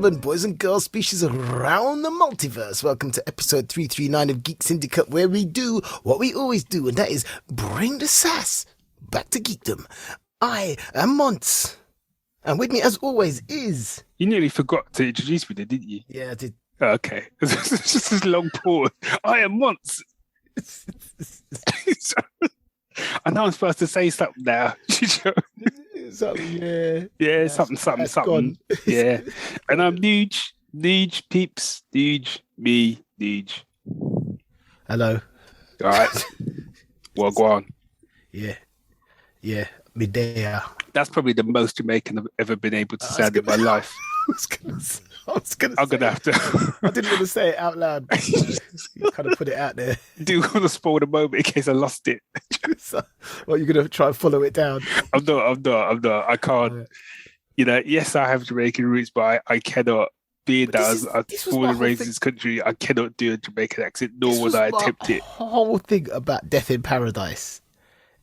gentlemen, boys and girls, species around the multiverse, welcome to episode 339 of Geek Syndicate, where we do what we always do, and that is bring the sass back to geekdom. I am Monts, and with me, as always, is... You nearly forgot to introduce me, didn't you? Yeah, I did. Oh, okay. It's just this long pause. I am Monts. I know I'm supposed to say something now. Something, yeah, something. Yeah. And I'm Nuge, peeps, me. Hello. All right. Well, go on. Yeah, me there. That's probably the most Jamaican I've ever been able to sound in my life. I'm gonna have to. I didn't want to say it out loud. But, kind of put it out there. Do want to spoil the moment in case I lost it. So, well, you're gonna try and follow it down. I'm not. I can't. You know, yes, I have Jamaican roots, but I cannot. Being that I was born and raised in this country, I cannot do a Jamaican accent, nor would I attempt it. Whole thing about Death in Paradise.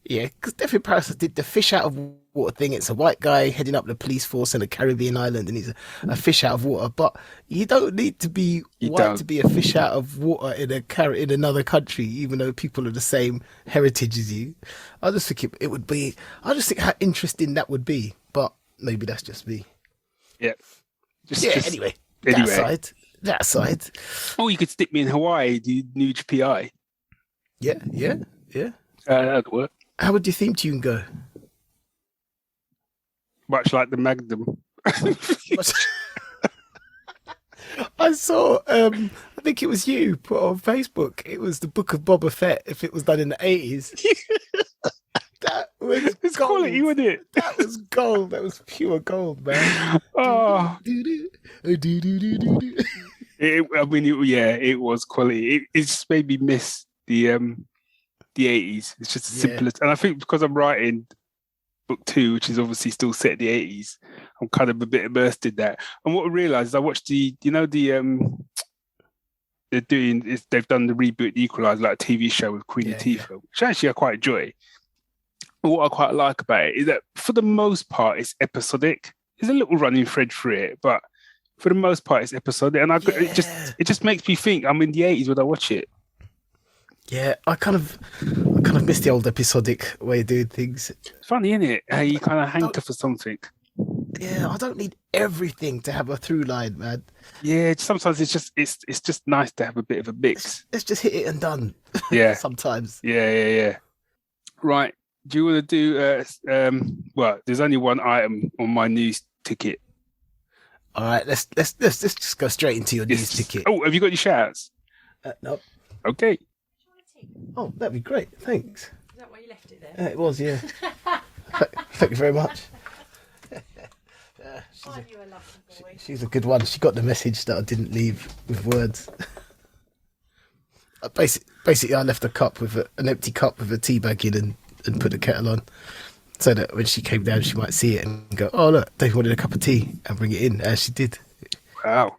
Yeah, because Death in Paradise did the fish out of water thing. It's a white guy heading up the police force in a Caribbean island, and he's a fish out of water. But you don't need to be white to be a fish out of water in another country, even though people are the same heritage as you. I just think it would be. I just think how interesting that would be. But maybe that's just me. Yeah. Anyway. That aside. Oh, you could stick me in Hawaii, do Nuge PI. Yeah. That'd work. How would your theme tune go? Much like the Magnum. I saw, I think it was you put on Facebook. It was the Book of Boba Fett. If it was done in the 80s, that was it's gold. Quality, wasn't it? That was gold. That was pure gold, man. Oh. It was quality. It just made me miss the 80s. It's just the simplest. And I think because I'm writing book 2, which is obviously still set in the 80s, I'm kind of a bit immersed in that. And what I realised is I watched they've done the reboot, The Equalizer, like a TV show with Queen Latifah, which actually I quite enjoy. And what I quite like about it is that for the most part, it's episodic. There's a little running thread through it, but for the most part, it's episodic. And it just makes me think I'm in the 80s when I watch it. Yeah, I kind of miss the old episodic way of doing things. It's funny, isn't it? How you kind of hanker for something. Yeah, I don't need everything to have a through line, man. Yeah, sometimes it's just nice to have a bit of a mix. Let's just hit it and done. Yeah. Sometimes. Yeah. Right. Do you want to do? Well, there's only one item on my news ticket. All right, let's just go straight into your news ticket. Oh, have you got your shout-outs? No. Okay. Oh, that'd be great. Thanks. Is that why you left it there? It was, yeah. Thank you very much. Aren't you a lucky boy? She's a good one. She got the message that I didn't leave with words. Basically, I left a cup with an empty cup with a tea bag in and put the kettle on, so that when she came down, she might see it and go, "Oh look, Dave wanted a cup of tea," and bring it in, as she did. Wow.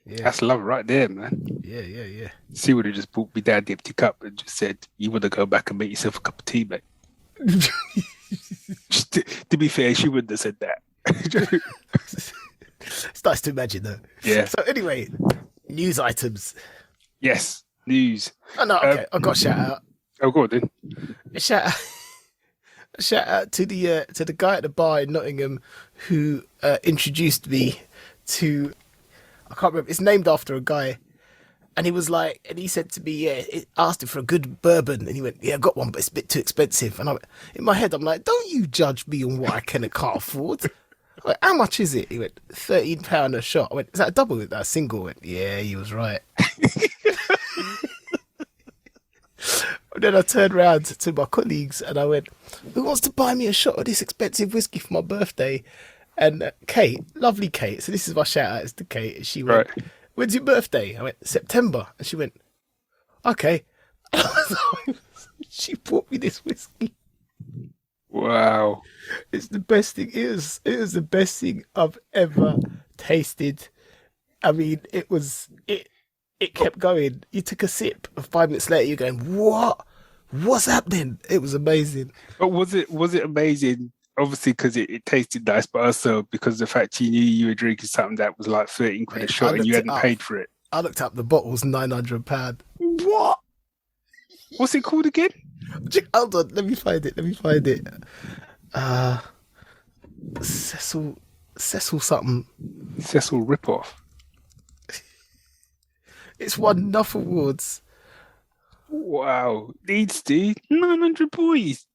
Yeah. That's love right there, man. Yeah. She would have just brought me down the empty cup and just said, "You want to go back and make yourself a cup of tea, mate." to be fair, she wouldn't have said that. It's nice to imagine, though. Yeah. So anyway, news items. Yes, news. Oh no, okay. I got a shout out. Oh, go on then. A shout out to the guy at the bar in Nottingham who introduced me to. I can't remember. It's named after a guy, and he said to me, it asked him for a good bourbon, and he went, "Yeah, I got one, but it's a bit too expensive." And in my head, I'm like, "Don't you judge me on what I can and can't afford." I went, "How much is it?" He went, £13 a shot. I went, "Is that a double? Is that a single?" I went, "Yeah, he was right." And then I turned around to my colleagues and I went, "Who wants to buy me a shot of this expensive whiskey for my birthday?" And Kate, lovely Kate, so this is my shout out, it's to Kate. She went, Right. "When's your birthday?" I went, "September." And she went, "Okay." She bought me this whiskey. Wow. It's the best thing. It was the best thing I've ever tasted. I mean, it kept going. You took a sip, and 5 minutes later, you're going, "What? What's happening?" It was amazing. But was it amazing obviously because it tasted nice, but also because the fact you knew you were drinking something that was like 13 quid a Mate, shot and you looked it hadn't up. paid for it. I looked up the bottle's £900. What? What's it called again? Hold on, let me find it. Cecil something. Cecil Ripoff. It's won enough awards. Wow. Needs to 900 boys.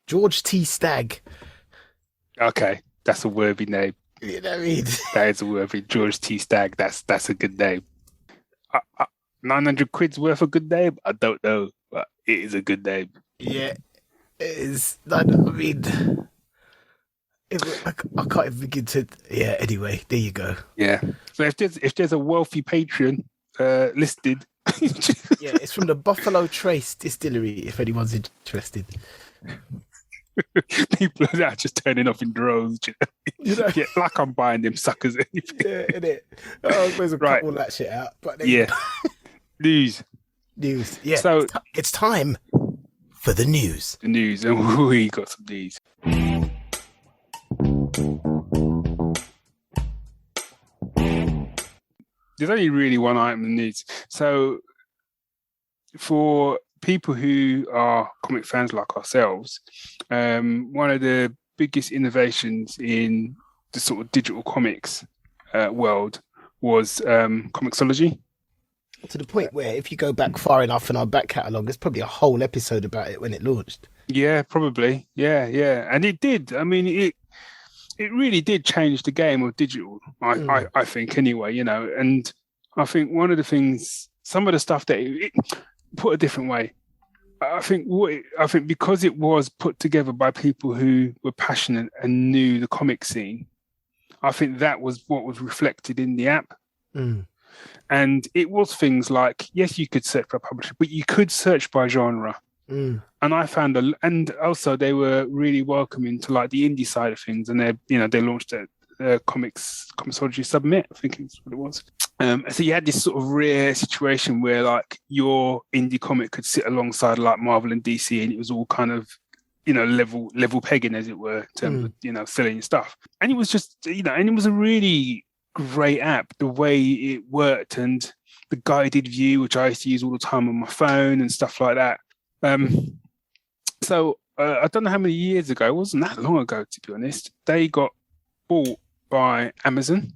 George T. Stagg. Okay, that's a worthy name. You know what I mean? That is a worthy George T. Stagg. That's a good name. 900 quid's worth a good name? I don't know, but it is a good name. Yeah, it is. I mean, I can't even begin to. Yeah. Anyway, there you go. Yeah. So if there's a wealthy patron listed, Yeah, it's from the Buffalo Trace Distillery. If anyone's interested. people are now just turning off in droves. You know? Yeah, like I'm buying them suckers. Yeah, innit? I suppose we'll cut all that shit out. But then, Yeah. News. Yeah. So it's time for the news. The news, and we got some news. There's only really one item in the news. So for people who are comic fans like ourselves, one of the biggest innovations in the sort of digital comics world was Comixology. To the point where if you go back far enough in our back catalogue, there's probably a whole episode about it when it launched. Yeah, probably. Yeah. And it did. I mean, it really did change the game of digital, I think, anyway, you know. And I think one of the things, some of the stuff that it put a different way, I think because it was put together by people who were passionate and knew the comic scene, I think that was what was reflected in the app. And it was things like, yes, you could search by publisher, but you could search by genre. And I found, and also they were really welcoming to like the indie side of things. And they launched a Comixology Submit, I think is what it was. So you had this sort of rare situation where like your indie comic could sit alongside like Marvel and DC, and it was all kind of, level pegging, as it were, in terms of, selling your stuff. And it was just, and it was a really great app, the way it worked, and the guided view, which I used to use all the time on my phone and stuff like that. So I don't know how many years ago, it wasn't that long ago, to be honest, they got bought by Amazon.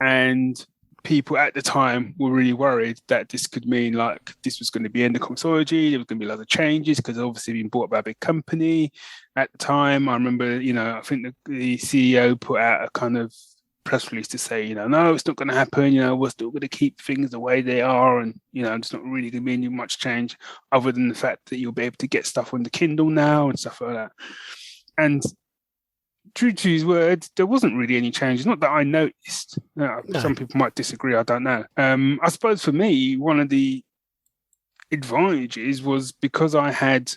And people at the time were really worried that this could mean like this was going to be end of Comixology. There was going to be a lot of changes because obviously being bought by a big company at the time. I remember, I think the CEO put out a kind of press release to say, no, it's not going to happen. We're still going to keep things the way they are. And, it's not really going to be much change other than the fact that you'll be able to get stuff on the Kindle now and stuff like that. And true to his words, there wasn't really any changes. Not that I noticed. No. Some people might disagree. I don't know. I suppose for me, one of the advantages was because I had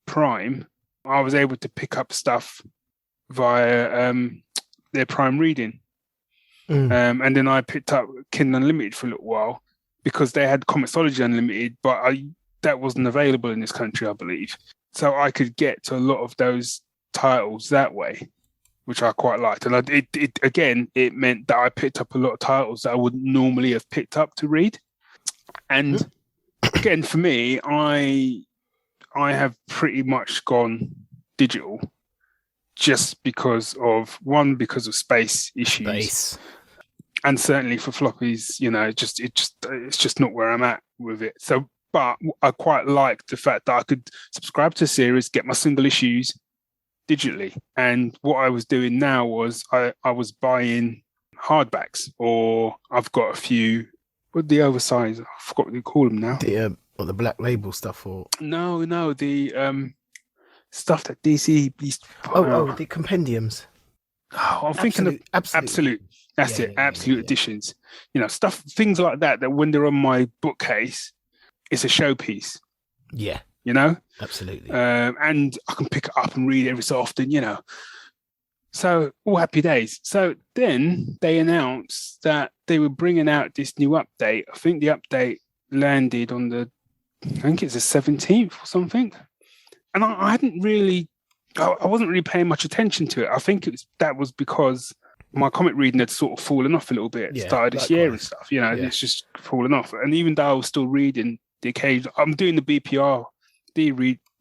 Prime, I was able to pick up stuff via their Prime Reading. And then I picked up Kindle Unlimited for a little while because they had Comixology Unlimited, but that wasn't available in this country, I believe. So I could get to a lot of those titles that way, which I quite liked. And it meant that I picked up a lot of titles that I wouldn't normally have picked up to read. And again, for me, I have pretty much gone digital just because of space issues. And certainly for floppies, it's just not where I'm at with it. So, but I quite liked the fact that I could subscribe to a series, get my single issues digitally. And what I was doing now was I was buying hardbacks, or I've got a few, what the oversized, I forgot what you call them now. The black label stuff, or no, the stuff that DC used to put out. The compendiums. Oh, I'm thinking of Absolute. That's it. Absolute editions. Stuff, things like that when they're on my bookcase, it's a showpiece. Yeah. Absolutely. And I can pick it up and read it every so often, So all happy days. So then they announced that they were bringing out this new update. I think the update landed on I think it's the 17th or something. And I hadn't really I wasn't really paying much attention to it. I think that was because my comic reading had sort of fallen off a little bit. Yeah, Started this year and stuff. You know, Yeah. it's just fallen off. And even though I was still reading the occasion, I'm doing the BPR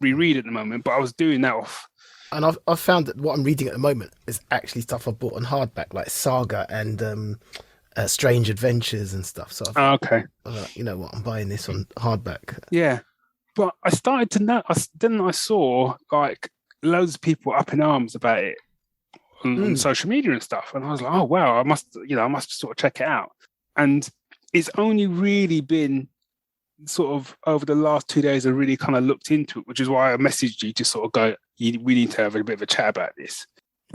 reread at the moment, but I was doing that off. And I've found that what I'm reading at the moment is actually stuff I've bought on hardback, like Saga and Strange Adventures and stuff. So Okay. you know what, I'm buying this on hardback. Yeah. But I started to know, then I saw like loads of people up in arms about it on social media and stuff. And I was like, oh, wow, I must sort of check it out. And it's only really been sort of over the last 2 days I really kind of looked into it, which is why I messaged you to sort of go, we need to have a bit of a chat about this.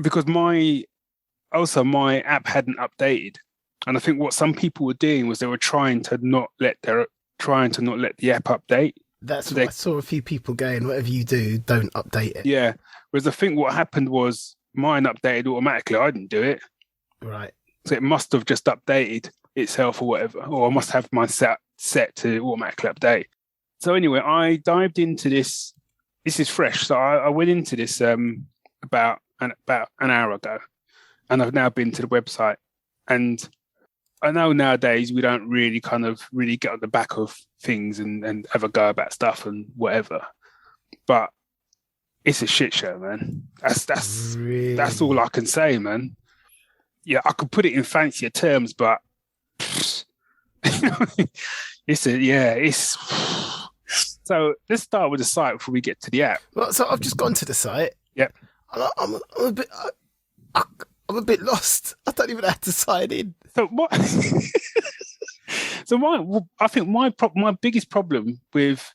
Because my app hadn't updated. And I think what some people were doing was they were trying to not let the app update. That's what I saw a few people going, whatever you do, don't update it. Yeah. Whereas I think what happened was mine updated automatically. I didn't do it. Right. So it must have just updated itself or whatever. Or I must have mine set to automatically update. So anyway, I dived into this. This is fresh. So I went into this about an hour ago. And I've now been to the website. And I know nowadays we don't really get on the back of things and have a go about stuff and whatever. But it's a shit show, man. That's all I can say, man. Yeah, I could put it in fancier terms, but it's so let's start with the site before we get to the app. Well, so I've just gone to the site. Yep. I'm a bit lost. I don't even have to sign in. So what? I think my biggest problem with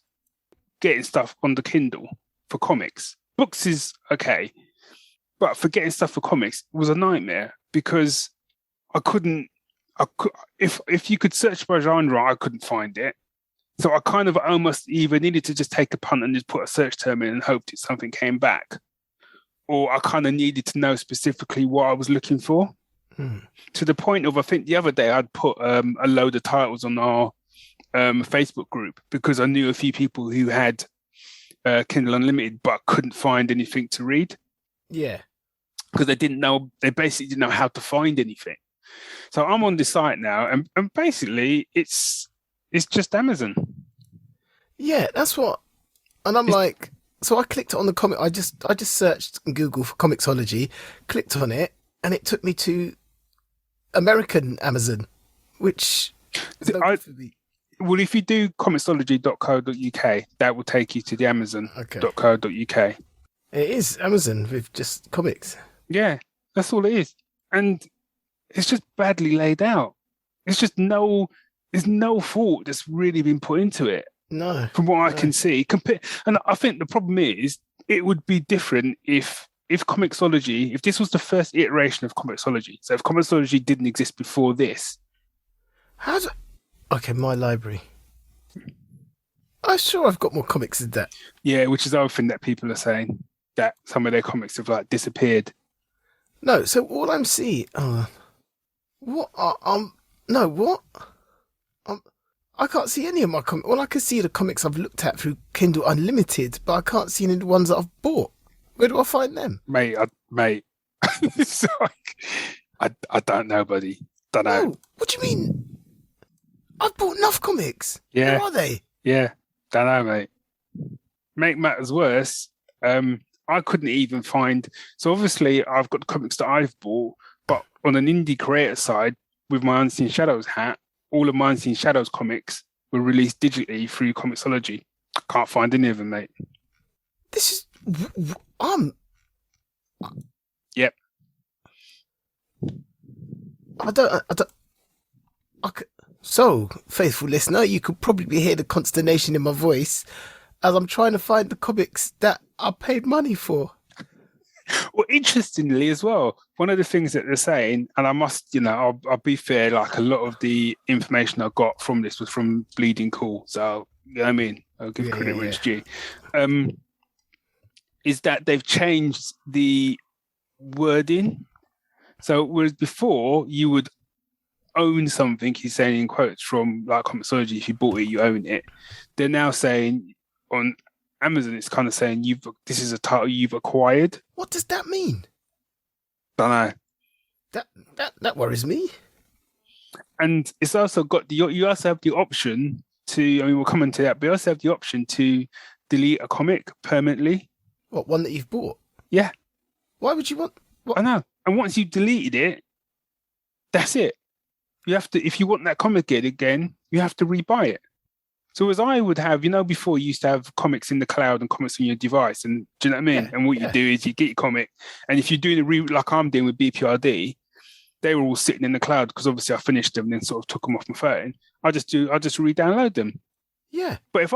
getting stuff on the Kindle for comics, books is okay, but for getting stuff for comics was a nightmare because if you could search by genre, I couldn't find it. So I kind of almost either needed to just take a punt and just put a search term in and hoped something came back, or I kind of needed to know specifically what I was looking for. To the point of, I think the other day I'd put a load of titles on our Facebook group because I knew a few people who had Kindle Unlimited but couldn't find anything to read. Yeah. Because they basically didn't know how to find anything. So I'm on this site now and basically it's just Amazon. Yeah, that's what. And I'm like, so I clicked on the comic. I just searched in Google for Comixology, clicked on it, and it took me to American Amazon, which well, if you do comixology.co.uk, that will take you to the Amazon.co.uk. It is Amazon with just comics. Yeah, that's all it is. And it's just badly laid out. It's just there's no thought that's really been put into it. No. From what I can see. And I think the problem is it would be different if Comixology, if this was the first iteration of Comixology, so if Comixology didn't exist before this. Okay, my library. I'm sure I've got more comics than that. Yeah, which is the other thing that people are saying, that some of their comics have like disappeared. No, so all I'm seeing, I can't see any of my comics. Well, I can see the comics I've looked at through Kindle Unlimited, but I can't see any of the ones that I've bought. Where do I find them? Mate, it's like, I don't know, buddy. Don't know. Oh, what do you mean? I've bought enough comics. Yeah. Where are they? Yeah, don't know, mate. Make matters worse, I couldn't even find. So obviously, I've got the comics that I've bought, but on an indie creator side, with my Unseen Shadows hat, all of my Unseen Shadows comics were released digitally through Comixology. I can't find any of them, mate. This is Yep. So, faithful listener, you could probably hear the consternation in my voice as I'm trying to find the comics that I paid money for. Well, interestingly as well, one of the things that they're saying, and I must, I'll be fair, like a lot of the information I got from this was from Bleeding Cool. So, you know what I mean? I'll give credit where it's due. Is that they've changed the wording. So, whereas before you would own something, he's saying in quotes from like Comixology, if you bought it, you own it. They're now saying on Amazon is kind of saying this is a title you've acquired. What does that mean? Don't know. That worries me. And it's also got you also have the option to. I mean, we'll come into that, but you also have the option to delete a comic permanently. What, one that you've bought? Yeah. Why would you want? What? I know. And once you've deleted it, that's it. You have to, if you want that comic again, you have to rebuy it. So as I would have, before you used to have comics in the cloud and comics on your device, and do you know what I mean? Yeah, and what you do is you get your comic, and if you're doing like I'm doing with BPRD, they were all sitting in the cloud because obviously I finished them and then sort of took them off my phone. I just re-download them. Yeah. But if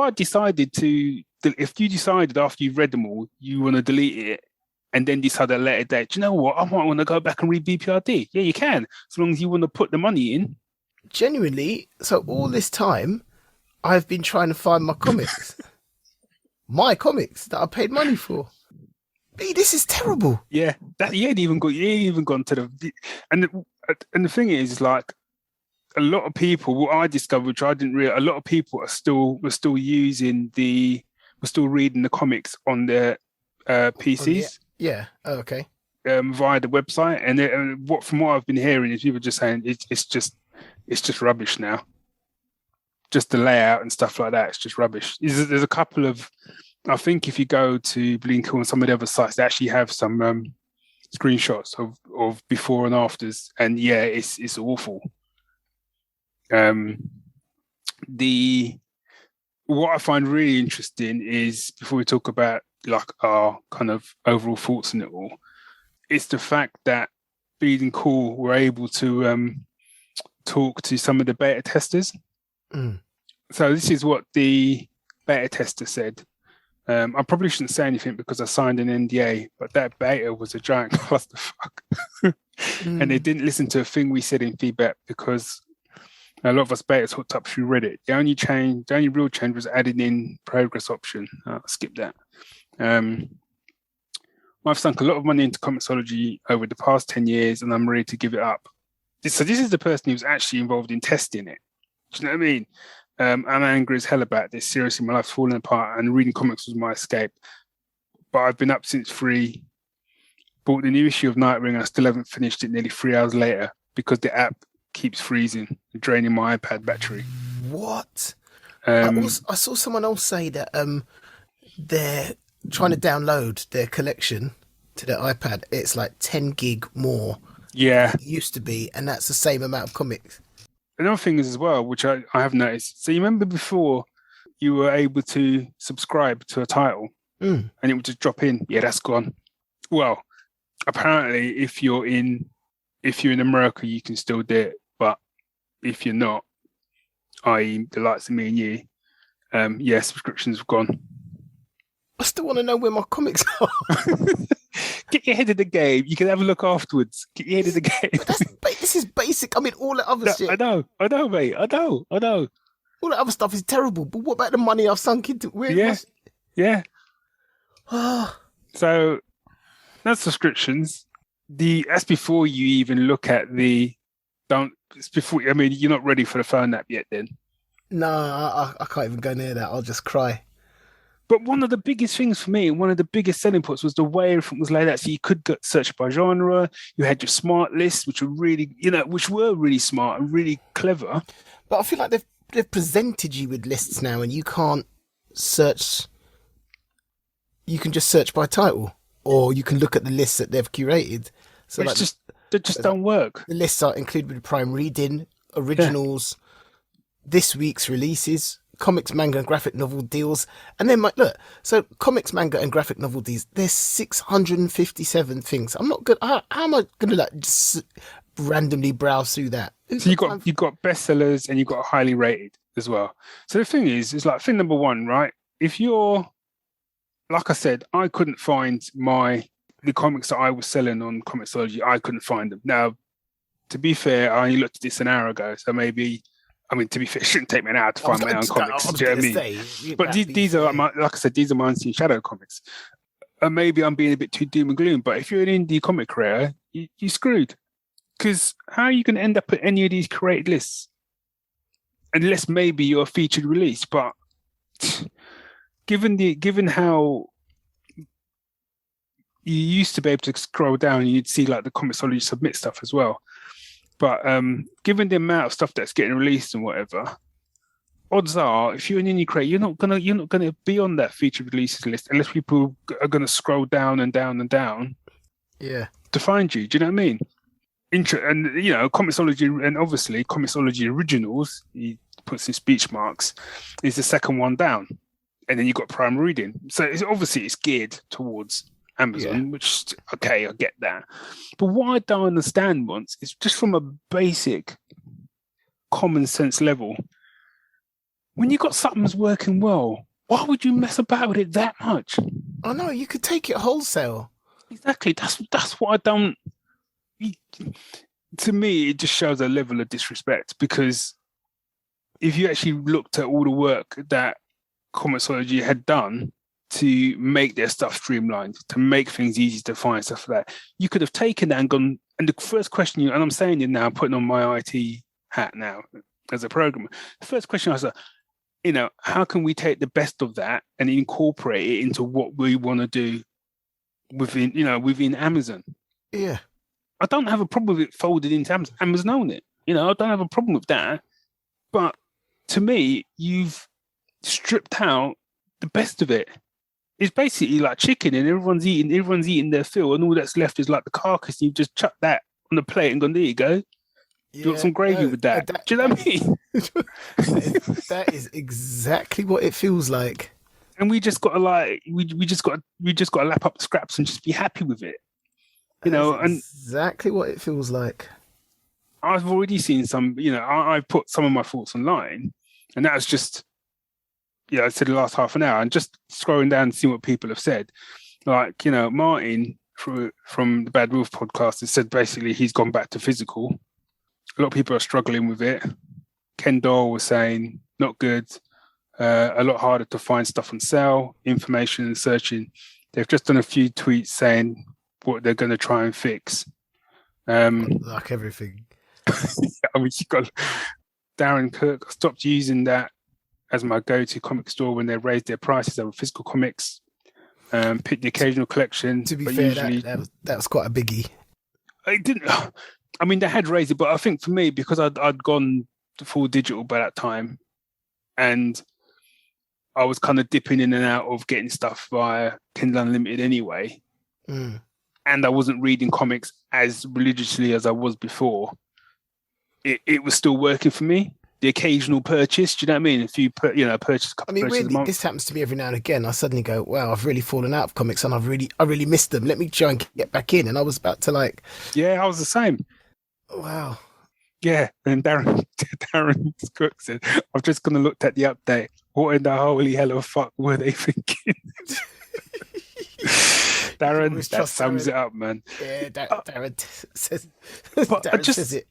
you decided after you've read them all, you want to delete it and then decide at a later date, do you know what? I might want to go back and read BPRD. Yeah, you can, as long as you want to put the money in. Genuinely, so all this time, I've been trying to find my comics. My comics that I paid money for. B, this is terrible. Yeah, you ain't even gone to the, and the thing is, like, a lot of people, what I discovered, which I didn't realize, a lot of people were still reading the comics on their PCs. Yeah. Oh, okay. Via the website, and from what I've been hearing is people just saying it's just rubbish now. Just the layout and stuff like that, it's just rubbish. There's a couple of, I think if you go to Blinkle and some of the other sites, they actually have some screenshots of before and afters, and yeah, it's awful. What I find really interesting is, before we talk about like our kind of overall thoughts on it all, it's the fact that Bleeding Cool were able to talk to some of the beta testers. Mm. So this is what the beta tester said. I probably shouldn't say anything because I signed an NDA, but that beta was a giant clusterfuck. And they didn't listen to a thing we said in feedback because a lot of us betas hooked up through Reddit. The only real change was adding in progress option. I'll skip that. I've sunk a lot of money into Comixology over the past 10 years and I'm ready to give it up. This is the person who's actually involved in testing it. Do you know what I mean? I'm angry as hell about this. Seriously, my life's falling apart and reading comics was my escape. But I've been up since 3, bought the new issue of Nightwing and I still haven't finished it nearly 3 hours later because the app keeps freezing, draining my iPad battery. What? I saw someone else say that they're trying to download their collection to their iPad. It's like 10 gig more. Yeah. Than it used to be, and that's the same amount of comics. Another thing is as well, which I have noticed. So you remember before you were able to subscribe to a title and it would just drop in. Yeah, that's gone. Well, apparently if you're in America, you can still do it. But if you're not, i.e. the likes of me and you, subscriptions have gone. I still want to know where my comics are. Get your head in the game. You can have a look afterwards. Get your head in the game. This is basic. I mean, all the other shit. I know, mate. I know. All the other stuff is terrible. But what about the money I've sunk into? Yeah. So that's subscriptions. That's before you even look at it's before. I mean, you're not ready for the phone app yet. Then. No, I can't even go near that. I'll just cry. But one of the biggest things for me, one of the biggest selling points was the way everything was laid out. So you could search by genre. You had your smart lists, which were really smart and really clever. But I feel like they've presented you with lists now, and you can't search. You can just search by title, or you can look at the lists that they've curated. So they just don't work. The lists are included with Prime Reading, originals, this week's releases, comics, manga, and graphic novel deals, and then so comics, manga, and graphic novel deals. There's 657 things. I'm not good. How am I going to just randomly browse through that? So you got bestsellers and you got highly rated as well. So the thing is like thing number one, right? If you're, like I said, I couldn't find the comics that I was selling on Comixology. I couldn't find them. Now, to be fair, I only looked at this an hour ago, so maybe. I mean, to be fair, it shouldn't take me an hour to find my own comics. Do you know what I mean? But these are, like I said, these are my Unseen Shadow comics. And maybe I'm being a bit too doom and gloom, but if you're an indie comic creator, you're screwed. Because how are you going to end up at any of these curated lists? Unless maybe you're a featured release, but given how you used to be able to scroll down and you'd see like the Comixology submit stuff as well. But given the amount of stuff that's getting released and whatever, odds are if you're an indie creator, you're not gonna be on that featured releases list unless people are gonna scroll down and down and down. Yeah. To find you. Do you know what I mean? And you know, Comixology, and obviously Comixology Originals, he puts in speech marks, is the second one down. And then you've got Prime Reading. So it's geared towards Amazon, which, okay, I get that. But what I don't understand once is just from a basic common sense level, when you got something that's working well, why would you mess about with it that much? Oh no, you could take it wholesale. Exactly. That's what I don't. To me, it just shows a level of disrespect, because if you actually looked at all the work that Comixology had done to make their stuff streamlined, to make things easy to find, stuff like that, you could have taken that and gone. And the first question and I'm saying it now, putting on my IT hat now as a programmer, the first question I was like, you know, how can we take the best of that and incorporate it into what we want to do within Amazon? Yeah. I don't have a problem with it folded into Amazon. Amazon own it. You know, I don't have a problem with that. But to me, you've stripped out the best of it. It's basically like chicken, and everyone's eating their fill, and all that's left is like the carcass. And you just chuck that on the plate and gone, there you go. You want some gravy with that? Do you know what I mean? That is exactly what it feels like. And we just got to we just got to lap up the scraps and just be happy with it. You know, and exactly what it feels like. I've already seen some, you know, I've put some of my thoughts online, and that was just, I said the last half an hour, and just scrolling down and seeing what people have said. Like, you know, Martin from the Bad Wolf podcast has said basically he's gone back to physical. A lot of people are struggling with it. Ken Doyle was saying, not good. A lot harder to find stuff on sale, information and searching. They've just done a few tweets saying what they're going to try and fix. Like everything. I mean, you got Darren Cook. I stopped using that as my go-to comic store when they raised their prices over physical comics. Pick the occasional collection. To be fair, usually, that was quite a biggie. I didn't. I mean, they had raised it, but I think for me, because I'd gone to full digital by that time, and I was kind of dipping in and out of getting stuff via Kindle Unlimited anyway. Mm. And I wasn't reading comics as religiously as I was before. It was still working for me. The occasional purchase, do you know what I mean? If you purchase a couple of purchases a month. This happens to me every now and again. I suddenly go, wow, I've really fallen out of comics and I really missed them. Let me try and get back in. And I was about to Yeah, I was the same. Wow. Yeah, and Darren Cook said, I've just gone and looked at the update. What in the holy hell of fuck were they thinking? Darren, that sums it up, man. Yeah, Darren says says it.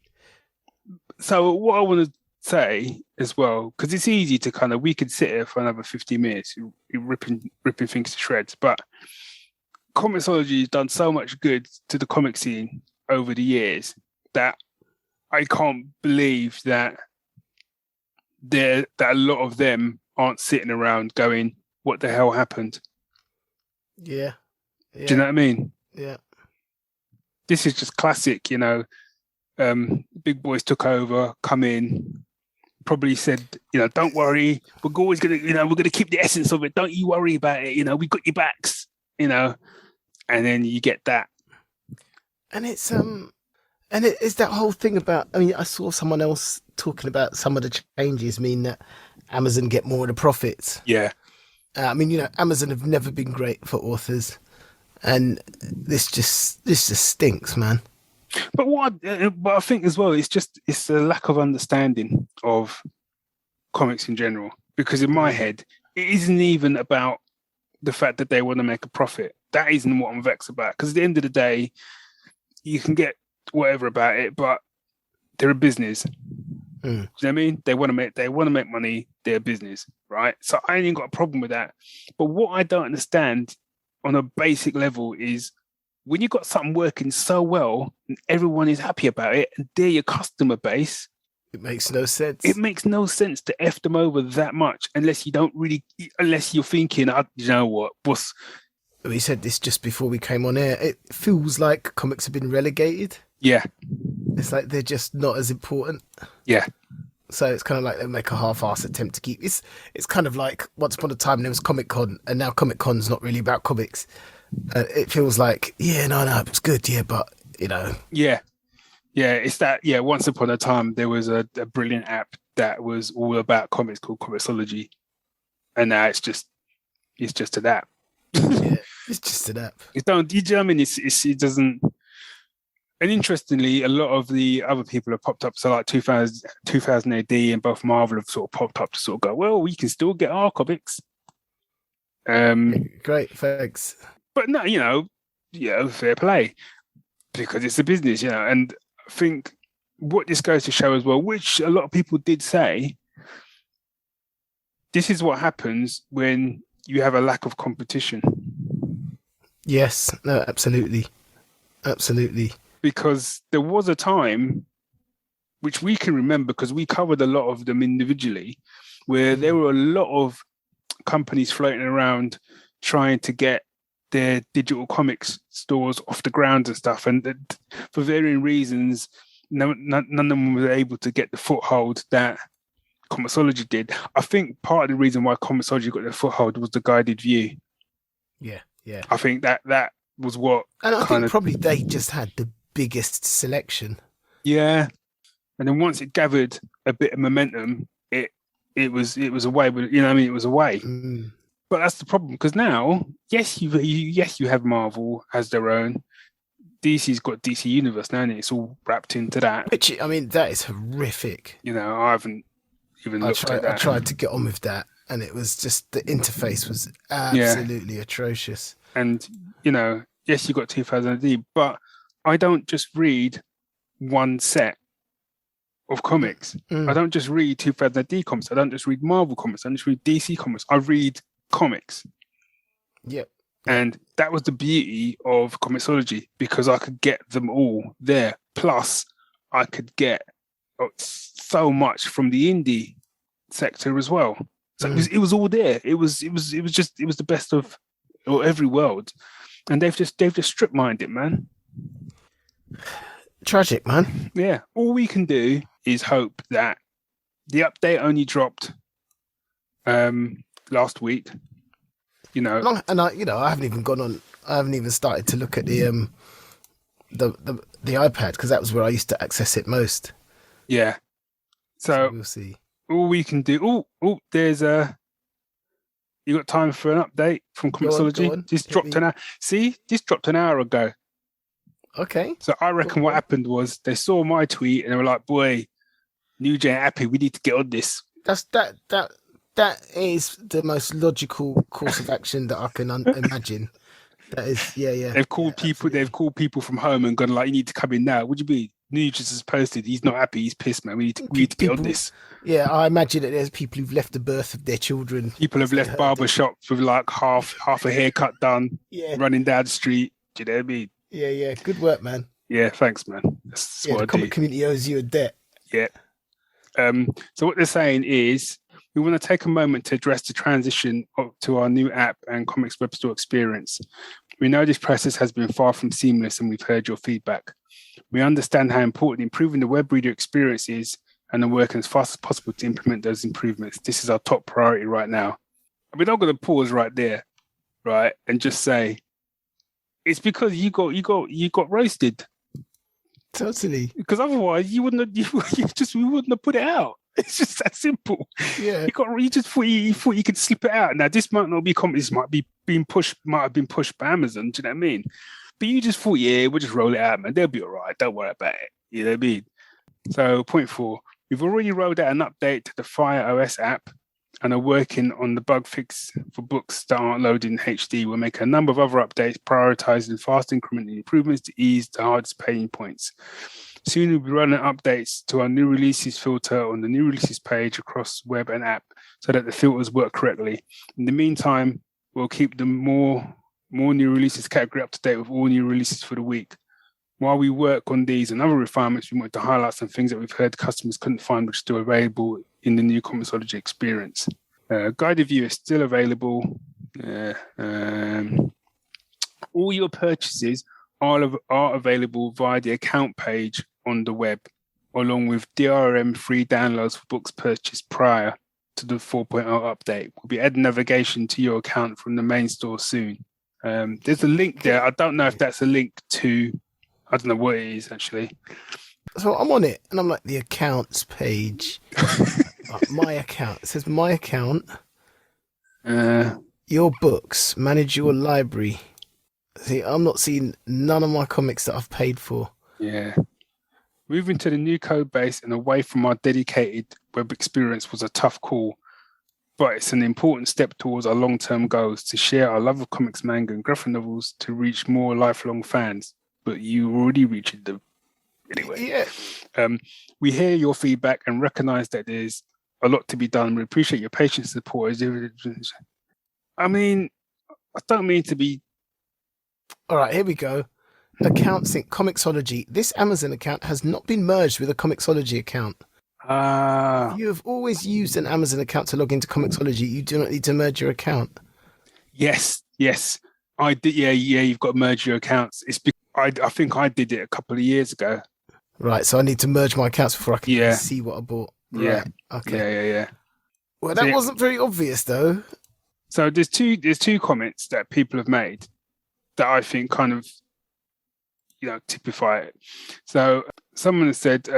So what I want to say as well, because it's easy to kind of, we could sit here for another 50 minutes ripping things to shreds, but Comixology has done so much good to the comic scene over the years that I can't believe that a lot of them aren't sitting around going, what the hell happened? Yeah. Do you know what I mean? Yeah. This is just classic, you know. Big boys took over, come in, probably said, don't worry, we're always gonna, we're gonna keep the essence of it. Don't you worry about it. We got your backs, and then you get that. And it's it's that whole thing about. I mean, I saw someone else talking about some of the changes mean that Amazon get more of the profits. Yeah. I mean, Amazon have never been great for authors, and this just stinks, man. But what I think as well, it's a lack of understanding of comics in general. Because in my head, it isn't even about the fact that they want to make a profit. That isn't what I'm vexed about. Because at the end of the day, you can get whatever about it, but they're a business. Do you know what I mean? They want to make money. They're a business, right? So I ain't got a problem with that. But what I don't understand on a basic level is, when you've got something working so well and everyone is happy about it and they're your customer base, It makes no sense. It makes no sense to F them over that much unless you're thinking, you know what, boss. We said this just before we came on air. It feels like comics have been relegated. Yeah. It's like they're just not as important. Yeah. So it's kind of like they make a half-assed attempt to keep. It's kind of like once upon a time there was Comic Con, and now Comic Con's not really about comics. It feels like, no, it's good, but you know. Yeah. Yeah, it's that. Yeah, once upon a time there was a brilliant app that was all about comics called Comixology, and now it's just an app. Yeah, it's just an app. It don't. You know what I mean? It doesn't. And interestingly, a lot of the other people have popped up. So like 2000 AD and both Marvel have sort of popped up to sort of go, well, we can still get our comics. Great, thanks. But no, fair play, because it's a business, and I think what this goes to show as well, which a lot of people did say, this is what happens when you have a lack of competition. Yes, no, absolutely. Absolutely. Because there was a time, which we can remember because we covered a lot of them individually, where there were a lot of companies floating around trying to get their digital comics stores off the ground and stuff. And for varying reasons, none of them were able to get the foothold that Comixology did. I think part of the reason why Comixology got their foothold was the guided view. Yeah. I think that was what. And I think probably they just had the biggest selection. Yeah. And then once it gathered a bit of momentum, it was away. But it was away. Mm. But that's the problem, because now, yes, you have Marvel as their own. DC's got DC Universe now, and it's all wrapped into that. Which, that is horrific. I haven't even looked at that. I tried to get on with that, and it was just, the interface was absolutely atrocious. And, yes, you got 2000 AD, but I don't just read one set of comics. I don't just read 2000 AD comics. I don't just read Marvel comics. I don't just read DC comics. I read comics. Yep. And that was the beauty of Comixology, because I could get them all there. Plus, I could get so much from the indie sector as well. So it was all there. It was the best of every world, and they've just strip mined it, man. Tragic, man. Yeah. All we can do is hope that the update only dropped last week. And I haven't even gone on. I haven't even started to look at the iPad, because that was where I used to access it most. Yeah. So we'll see. All we can do. Oh, there's you got time for an update from Comixology? Go on. This dropped an hour. See, this dropped an hour ago. Okay. So I reckon what happened was they saw my tweet and they were like, "Boy, New Gen Happy, we need to get on this." That is the most logical course of action that I can imagine. That is, yeah. They've called people. Absolutely. They've called people from home and gone like, "You need to come in now." Would you be? Nugent has posted. He's not happy. He's pissed, man. We need to get on this. Yeah, I imagine that there's people who've left the birth of their children. People have left barber shops with like half a haircut done. Yeah. Running down the street. Do you know what I mean? Yeah. Good work, man. Yeah, thanks, man. That's what the comic community owes you a debt. Yeah. So what they're saying is, we want to take a moment to address the transition to our new app and comics web store experience. We know this process has been far from seamless, and we've heard your feedback. We understand how important improving the web reader experience is, and are working as fast as possible to implement those improvements. This is our top priority right now. We're not going to pause right there, right, and just say it's because you got roasted. Totally. Because otherwise, we wouldn't have put it out. It's just that simple. Yeah. You just thought you could slip it out. Now this might not be this might have been pushed by Amazon. Do you know what I mean? But you just thought, we'll just roll it out, man. They'll be all right. Don't worry about it. You know what I mean? So point 4, we've already rolled out an update to the Fire OS app and are working on the bug fix for books that aren't loaded in HD. We'll make a number of other updates, prioritizing fast incremental improvements to ease the hardest pain points. Soon we'll be running updates to our new releases filter on the new releases page across web and app so that the filters work correctly. In the meantime, we'll keep the more new releases category up to date with all new releases for the week. While we work on these and other refinements, we want to highlight some things that we've heard customers couldn't find, which are still available in the new Comixology experience. Guided view is still available. All your purchases are available via the account page on the web, along with DRM free downloads for books purchased prior to the 4.0 update. We'll be adding navigation to your account from the main store soon. There's a link there. I don't know if that's a link to, I don't know what it is actually. So I'm on it and I'm like, the accounts page. My account. It says my account. Your books. Manage your library. See, I'm not seeing none of my comics that I've paid for. Yeah. Moving to the new code base and away from our dedicated web experience was a tough call, but it's an important step towards our long-term goals to share our love of comics, manga, and graphic novels to reach more lifelong fans. But you already reached them anyway. Yeah. We hear your feedback and recognise that there's a lot to be done. We appreciate your patience and support. I mean, I don't mean to be. All right, here we go. Account sync Comixology. This Amazon account has not been merged with a Comixology account. You have always used an Amazon account to log into Comixology. You do not need to merge your account. Yes. I did. Yeah. You've got to merge your accounts. It's because I think I did it a couple of years ago. Right, so I need to merge my accounts before I can see what I bought. Right. Yeah. Okay. Yeah. Well, that wasn't very obvious, though. So there's two comments that people have made that I think kind of, typify it. So someone has said,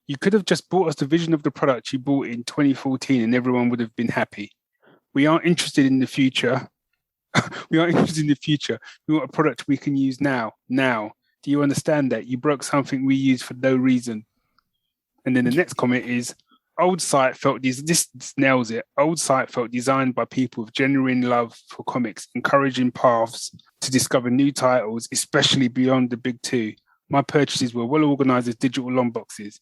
you could have just bought us the vision of the product you bought in 2014 and everyone would have been happy. We aren't interested in the future. We want a product we can use now. Do you understand that? You broke something we use for no reason. And then the next comment is, old site felt this nails it. Old site felt designed by people with genuine love for comics, encouraging paths to discover new titles, especially beyond the big two. My purchases were well organized as digital long boxes.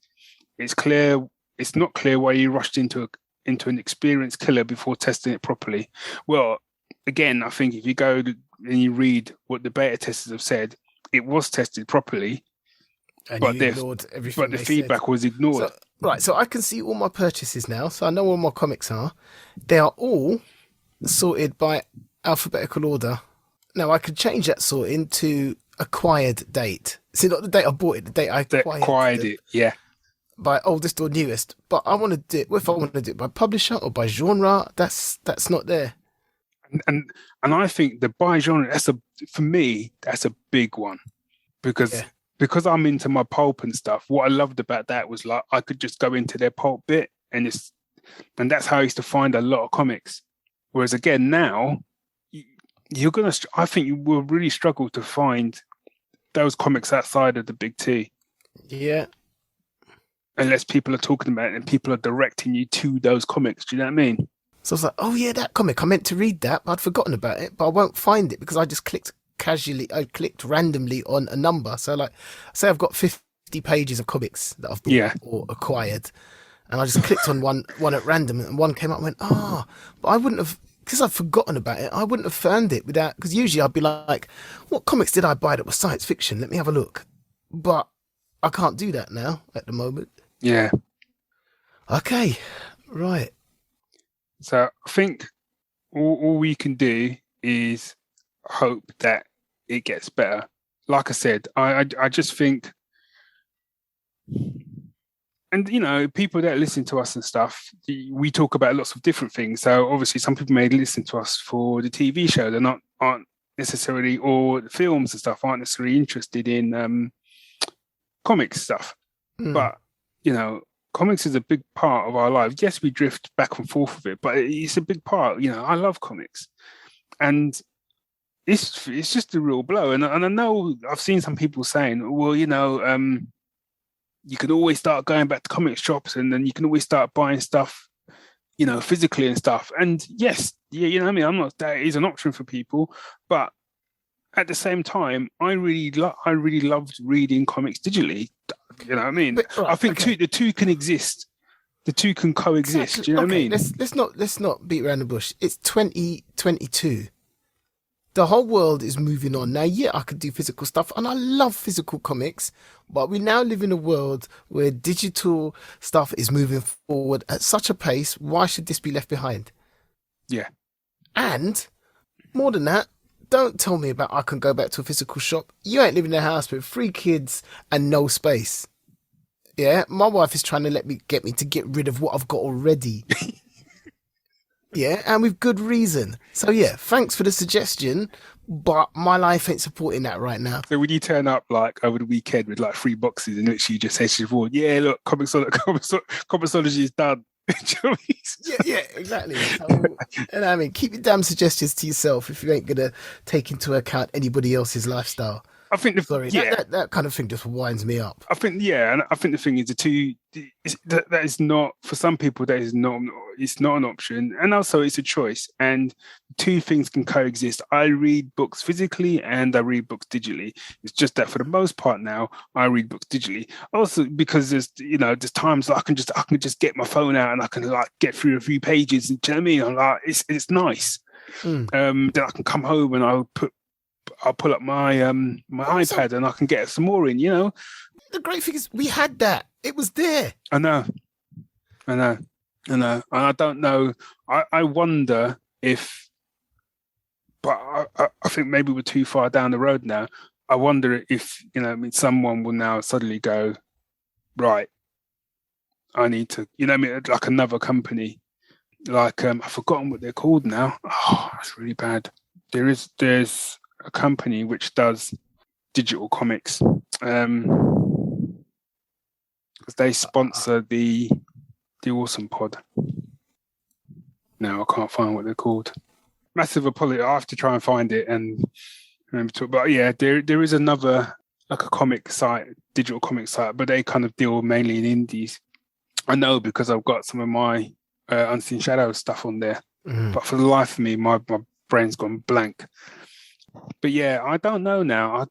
It's not clear why you rushed into an experienced killer before testing it properly. Well, again, I think if you go and you read what the beta testers have said, it was tested properly, but the feedback was ignored. So I can see all my purchases now, so I know where my comics are. They are all sorted by alphabetical order. Now, I could change that sorting to acquired date. See, not the date I bought it, the date I acquired it. Yeah. By oldest or newest. But I want to do it, if I want to do it by publisher or by genre, that's not there. And I think the by genre, for me, that's a big one. Because I'm into my pulp and stuff, what I loved about that was like I could just go into their pulp bit and that's how I used to find a lot of comics. Whereas again now, I think you will really struggle to find those comics outside of the big T. Yeah. Unless people are talking about it and people are directing you to those comics. Do you know what I mean? So I was like, oh yeah, that comic, I meant to read that, but I'd forgotten about it, but I won't find it because I just clicked randomly on a number. So like, say I've got 50 pages of comics that I've bought or acquired, and I just clicked on one at random, and one came up and went, but I wouldn't have, because I've forgotten about it, I wouldn't have found it without, because usually I'd be like, what comics did I buy that was science fiction? Let me have a look. But I can't do that now at the moment. Yeah. Okay. Right. So I think all we can do is hope that it gets better. Like I said, I just think, and people that listen to us and stuff, we talk about lots of different things. So obviously some people may listen to us for the TV show. They're aren't necessarily, or the films and stuff, aren't necessarily interested in comics stuff. But comics is a big part of our lives. Yes, we drift back and forth with it, but it's a big part. I love comics, and it's just a real blow. And I know I've seen some people saying, well, you can always start going back to comic shops, and then you can always start buying stuff, physically and stuff. And yes, I mean, I'm not, that is an option for people, but at the same time, I really loved reading comics digitally. You know what I mean? But, right, I think the two can exist. The two can coexist. Exactly. Do you know what I mean? Let's not beat around the bush. It's 2022. the whole world is moving on. Now, yeah, I could do physical stuff and I love physical comics, but we now live in a world where digital stuff is moving forward at such a pace. Why should this be left behind? Yeah. And more than that, don't tell me about I can go back to a physical shop. You ain't living in a house with 3 kids and no space. Yeah, my wife is trying to get me to get rid of what I've got already. Yeah, and with good reason. So yeah, thanks for the suggestion, but my life ain't supporting that right now. So when you turn up like over the weekend with like 3 boxes and literally you just say to your board, yeah, look, Comixology is done. yeah, exactly. So, and I mean, keep your damn suggestions to yourself if you ain't gonna take into account anybody else's lifestyle. I think that kind of thing just winds me up. I think and I think the thing is that is not, for some people, it's not an option, and also it's a choice, and 2 things can coexist. I read books physically and I read books digitally. It's just that for the most part now I read books digitally. Also because there's times that I can just get my phone out and I can like get through a few pages, and do you know what I mean? I'm like, it's nice. Then I can come home and I'll pull up my iPad and I can get some more in, The great thing is we had that. It was there. I know. And I don't know. I wonder if, but I think maybe we're too far down the road now. I wonder if, someone will now suddenly go, right, I need to, like another company, like, I've forgotten what they're called now. Oh, that's really bad. There's a company which does digital comics, because they sponsor the Awesome Pod. No, I can't find what they're called. Massive apology. I have to try and find it and remember to. But yeah, there is another, like a comic site, digital comic site, but they kind of deal mainly in indies. I know because I've got some of my Unseen Shadows stuff on there, but for the life of me, my brain's gone blank. But yeah, I don't know now.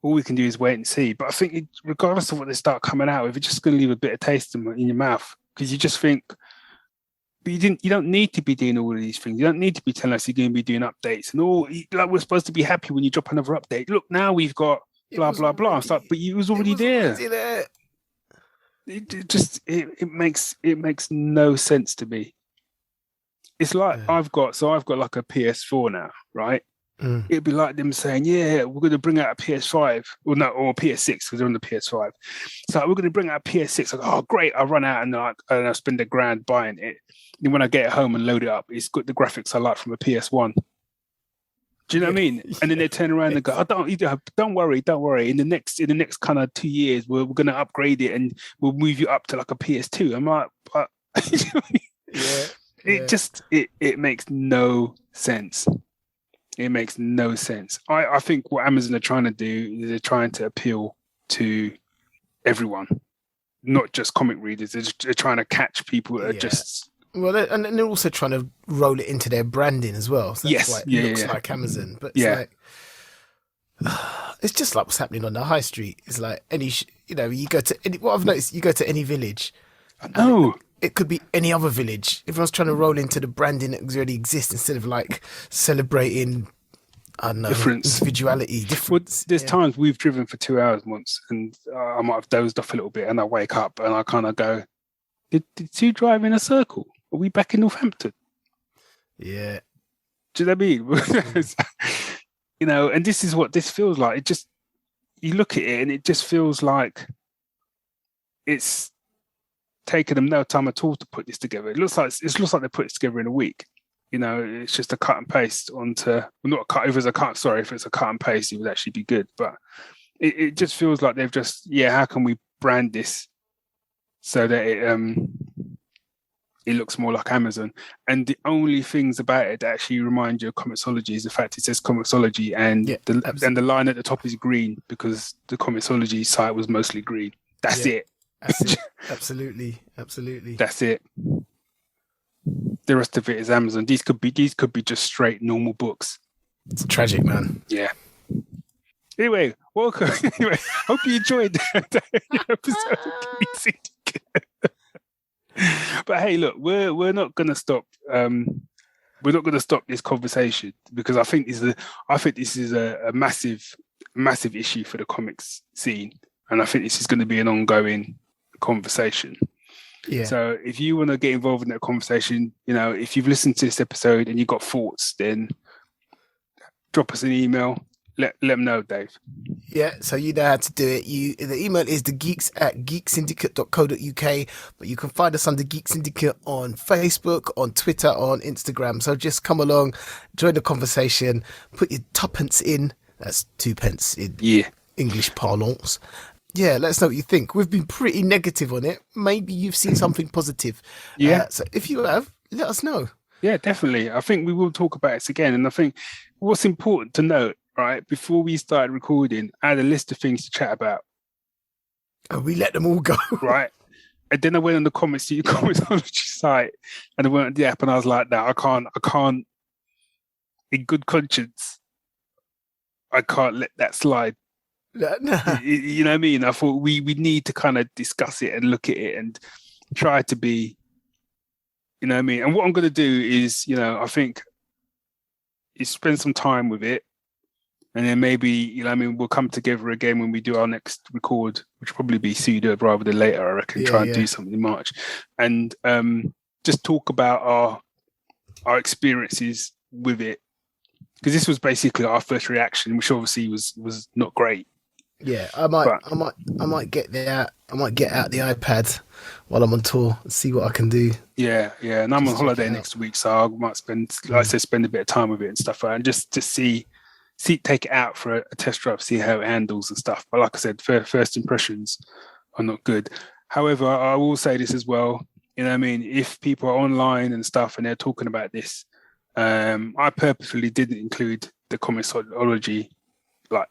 All we can do is wait and see. But I think regardless of what they start coming out with, it's just going to leave a bit of taste in your mouth, because you just think, but you don't need to be doing all of these things. You don't need to be telling us you're going to be doing updates and all. Like, we're supposed to be happy when you drop another update. Look, now we've got blah blah blah. It's like, but it was already there. It makes no sense to me. It's like I've got like a PS4 now, right? It'd be like them saying, yeah, we're going to bring out a PS5 or PS6, because they're on the PS5. So we're going to bring out a PS6. Like, oh great, I run out and I spend $1,000 buying it. And when I get it home and load it up, it's got the graphics I like from a PS1. Do you know what I mean? And then they turn around and go, oh, don't worry. In the next kind of 2 years, we're going to upgrade it and we'll move you up to like a PS2. I'm like, but it makes no sense. It makes no sense. I think what Amazon are trying to do is they're trying to appeal to everyone, not just comic readers. They're trying to catch people that are just... Well, and they're also trying to roll it into their branding as well. So that's why it looks like Amazon. But it's like... It's just like what's happening on the high street. It's like you go to any... What I've noticed, you go to any village. I know. It could be any other village. Everyone's trying to roll into the branding that already exists instead of like celebrating, I don't know, individuality. Difference. Well, there's times we've driven for 2 hours once, and I might have dozed off a little bit, and I wake up and I kind of go, "Did you drive in a circle? Are we back in Northampton?" Yeah. Do you know what I mean? And this is what this feels like. It just, you look at it and it just feels like it's taken them no time at all to put this together. It looks like they put it together in a week. It's just a cut and paste onto, well, not a cut. If it's a cut and paste, it would actually be good. But it just feels like they've just, how can we brand this so that it looks more like Amazon? And the only things about it that actually remind you of Comixology is the fact it says Comixology, and the line at the top is green because the Comixology site was mostly green. That's it. That's it. Absolutely. That's it. The rest of it is Amazon. These could be just straight normal books. It's tragic, man. Yeah. Anyway, welcome. Anyway, hope you enjoyed that episode of Geek Syndicate. But hey, look, we're not gonna stop. We're we're not going to stop this conversation because I think this is a massive issue for the comics scene, and I think this is going to be an ongoing conversation. Yeah. So if you want to get involved in that conversation, if you've listened to this episode and you've got thoughts, then drop us an email. Let them know, Dave. Yeah, so you know how to do it. The email is thegeeks@geeksyndicate.co.uk, but you can find us under Geek Syndicate on Facebook, on Twitter, on Instagram. So just come along, join the conversation, put your tuppence in. That's 2 pence in English parlance. Yeah, let us know what you think. We've been pretty negative on it. Maybe you've seen something positive. Yeah. So if you have, let us know. Yeah, definitely. I think we will talk about it again. And I think what's important to note, right, before we started recording, I had a list of things to chat about. And we let them all go. Right. And then I went on the Comixology site and I went on the app and I was like, no, I can't, in good conscience, I can't let that slide. Nah. You know what I mean? I thought we need to kind of discuss it and look at it and try to be, you know what I mean? And what I'm going to do is, I think is spend some time with it. And then maybe, we'll come together again when we do our next record, which will probably be sooner rather than later, I reckon. Try and do something in March. And just talk about our experiences with it. Because this was basically our first reaction, which obviously was not great. Yeah, I might get there. I might get out the iPad while I'm on tour and see what I can do. Yeah. And I'm on holiday next week, so I might spend a bit of time with it and stuff, and just to see, take it out for a test drive, see how it handles and stuff. But like I said, first impressions are not good. However, I will say this as well. If people are online and stuff and they're talking about this, I purposefully didn't include the Comixology, like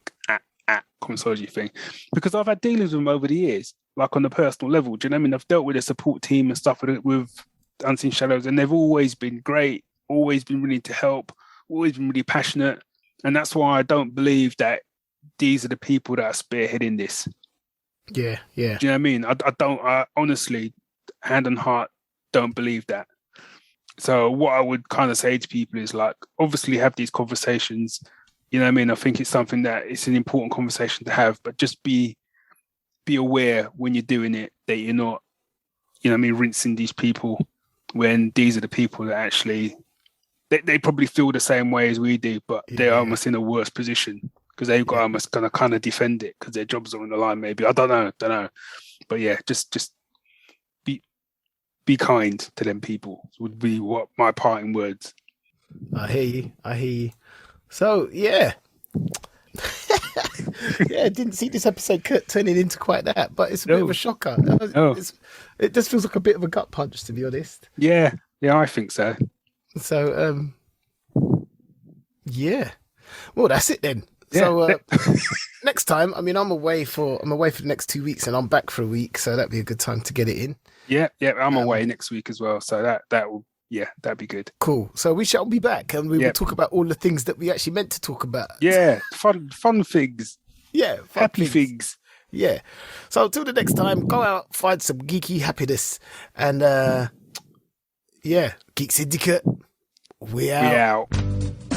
at Comixology thing, because I've had dealings with them over the years, like on a personal level. Do you know what I mean? I've dealt with a support team and stuff with Unseen Shadows, and they've always been great, always been willing to help, always been really passionate. And that's why I don't believe that these are the people that are spearheading this. Yeah. Do you know what I mean? I honestly, hand on heart, don't believe that. So what I would kind of say to people is, like, obviously have these conversations. You know what I mean? I think it's something that it's an important conversation to have, but just be aware when you're doing it that you're not, rinsing these people when these are the people that actually, they probably feel the same way as we do, but they're almost in a worse position because they've got almost going to kind of defend it because their jobs are on the line maybe. I don't know. But yeah, just be kind to them people would be what my parting words. I hear you. So, yeah. Yeah, I didn't see this episode turning into quite that, but it's a bit of a shocker. It just feels like a bit of a gut punch, to be honest. Yeah, I think so. So, yeah. Well, that's it then. Yeah. So next time, I'm away for the next 2 weeks, and I'm back for a week, so that'd be a good time to get it in. Yeah, I'm away next week as well, so that will. Yeah, that'd be good. Cool. So we shall be back and we will talk about all the things that we actually meant to talk about. Yeah, fun things. Yeah, happy things. Yeah. So till the next time, go out, find some geeky happiness. And Geek Syndicate, we out. We out.